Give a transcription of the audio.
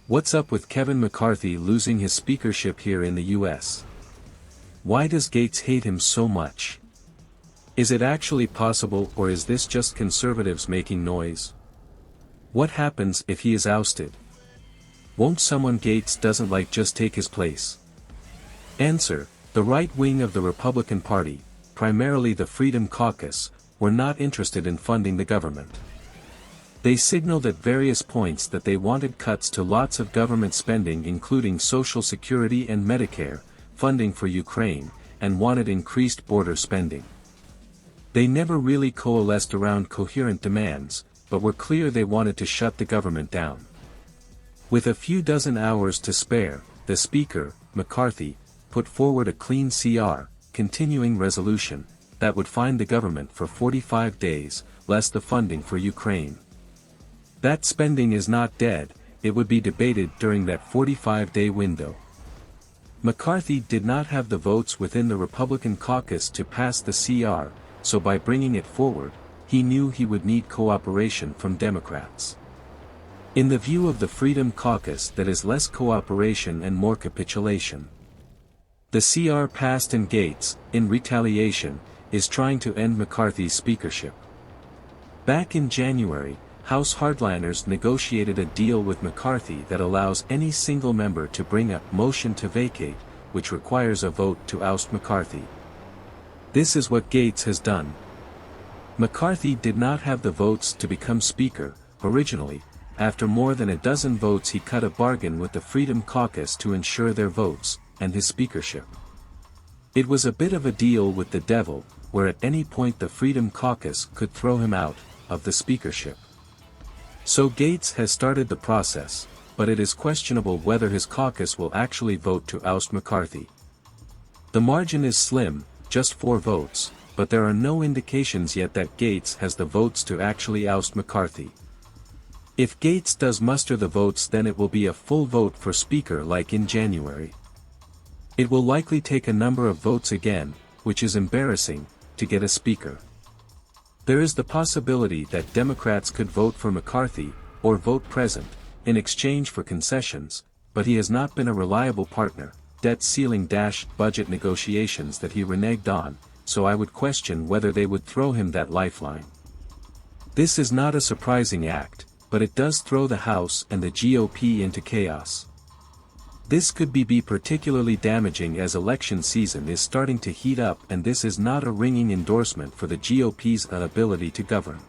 What's up with Kevin McCarthy losing his speakership here in the US? Why does Gaetz hate him so much? Is it actually possible, or is this just conservatives making noise? What happens if he is ousted? Won't someone Gaetz doesn't like just take his place? Answer: the right wing of the Republican Party, primarily the Freedom Caucus, were not interested in funding the government. They signaled at various points that they wanted cuts to lots of government spending, including Social Security and Medicare, funding for Ukraine, and wanted increased border spending. They never really coalesced around coherent demands, but were clear they wanted to shut the government down. With a few dozen hours to spare, the Speaker, McCarthy, put forward a clean CR, continuing resolution, that would fine the government for 45 days, less the funding for Ukraine. That spending is not dead, it would be debated during that 45-day window. McCarthy did not have the votes within the Republican caucus to pass the CR, so by bringing it forward, he knew he would need cooperation from Democrats. In the view of the Freedom Caucus, that is less cooperation and more capitulation. The CR passed, and Gaetz, in retaliation, is trying to end McCarthy's speakership. Back in January, House hardliners negotiated a deal with McCarthy that allows any single member to bring a motion to vacate, which requires a vote to oust McCarthy. This is what Gaetz has done. McCarthy did not have the votes to become Speaker. Originally, after more than a dozen votes, he cut a bargain with the Freedom Caucus to ensure their votes, and his speakership. It was a bit of a deal with the devil, where at any point the Freedom Caucus could throw him out of the speakership. So Gaetz has started the process, but it is questionable whether his caucus will actually vote to oust McCarthy. The margin is slim, just 4 votes, but there are no indications yet that Gaetz has the votes to actually oust McCarthy. If Gaetz does muster the votes, then it will be a full vote for Speaker like in January. It will likely take a number of votes again, which is embarrassing, to get a Speaker. There is the possibility that Democrats could vote for McCarthy, or vote present, in exchange for concessions, but he has not been a reliable partner. Debt ceiling - budget negotiations that he reneged on, so I would question whether they would throw him that lifeline. This is not a surprising act, but it does throw the House and the GOP into chaos. This could be particularly damaging as election season is starting to heat up, and this is not a ringing endorsement for the GOP's inability to govern.